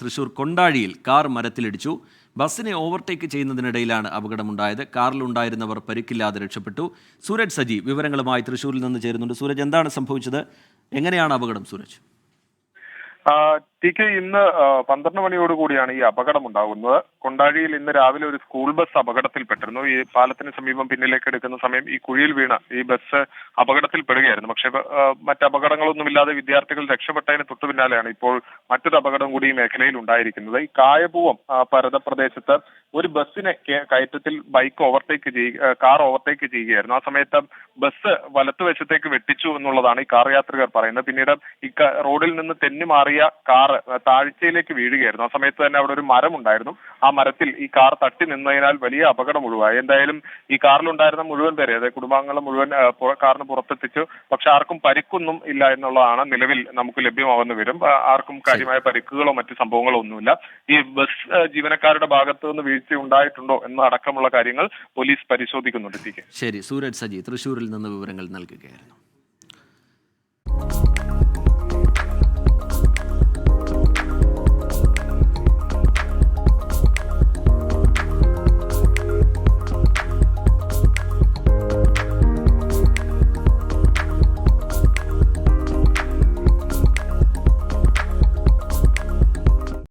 Thrissur കൊണ്ടാഴിയിൽ car മരത്തിലിടിച്ചു. ബസ്സിനെ overtake ചെയ്യുന്നതിനിടയിലാണ് അപകടമുണ്ടായത്. കാറിലുണ്ടായിരുന്നവർ പരിക്കില്ലാതെ രക്ഷപ്പെട്ടു. സൂരജ് സജി വിവരങ്ങളുമായി തൃശൂരിൽ നിന്ന് ചേരുന്നുണ്ട്. സൂരജ്, എന്താണ് സംഭവിച്ചത്? എങ്ങനെയാണ് അപകടം, സൂരജ്? ടി കെ, ഇന്ന് 12 മണിയോടുകൂടിയാണ് ഈ അപകടം ഉണ്ടാകുന്നത്. കൊണ്ടാഴിയിൽ ഇന്ന് രാവിലെ ഒരു സ്കൂൾ ബസ് അപകടത്തിൽപ്പെട്ടിരുന്നു. ഈ പാലത്തിന് സമീപം പിന്നിലേക്ക് എടുക്കുന്ന സമയം ഈ കുഴിയിൽ വീണ ഈ ബസ് അപകടത്തിൽപ്പെടുകയായിരുന്നു. പക്ഷേ മറ്റ് അപകടങ്ങളൊന്നുമില്ലാതെ വിദ്യാർത്ഥികൾ രക്ഷപ്പെട്ടതിന് തൊട്ടു പിന്നാലെയാണ് ഇപ്പോൾ മറ്റൊരു അപകടം കൂടി ഈ മേഖലയിൽ ഉണ്ടായിരിക്കുന്നത്. ഈ കായപൂവം പരത പ്രദേശത്ത് ഒരു ബസ്സിനെ കയറ്റത്തിൽ കാർ ഓവർടേക്ക് ചെയ്യുകയായിരുന്നു. ആ സമയത്ത് ബസ് വലത്തുവശത്തേക്ക് വെട്ടിച്ചു എന്നുള്ളതാണ് ഈ കാർ യാത്രികർ പറയുന്നത്. പിന്നീട് ഈ റോഡിൽ നിന്ന് തെന്നി മാറിയ കാർ താഴ്ചയിലേക്ക് വീഴുകയായിരുന്നു. ആ സമയത്ത് തന്നെ അവിടെ ഒരു മരം ഉണ്ടായിരുന്നു. ആ മരത്തിൽ ഈ കാർ തട്ടി നിന്നതിനാൽ വലിയ അപകടം ഒഴിവായി. എന്തായാലും ഈ കാറിലുണ്ടായിരുന്ന മുഴുവൻ പേരെ, അതായത് കുടുംബാംഗങ്ങളെ മുഴുവൻ കാറിന് പുറത്തെത്തിച്ചു. പക്ഷെ ആർക്കും പരിക്കൊന്നും ഇല്ല എന്നുള്ളതാണ് നിലവിൽ നമുക്ക് ലഭ്യമാവുന്ന വിവരം. ആർക്കും കാര്യമായ പരിക്കുകളോ മറ്റു സംഭവങ്ങളോ ഒന്നുമില്ല. ഈ ബസ് ജീവനക്കാരുടെ ഭാഗത്തു നിന്ന് വീഴ്ച ഉണ്ടായിട്ടുണ്ടോ എന്ന അടക്കമുള്ള കാര്യങ്ങൾ പോലീസ് പരിശോധിക്കുന്നുണ്ട്. ശരി, സൂരജ് സജി തൃശൂരിൽ നിന്ന് വിവരങ്ങൾ നൽകുകയായിരുന്നു.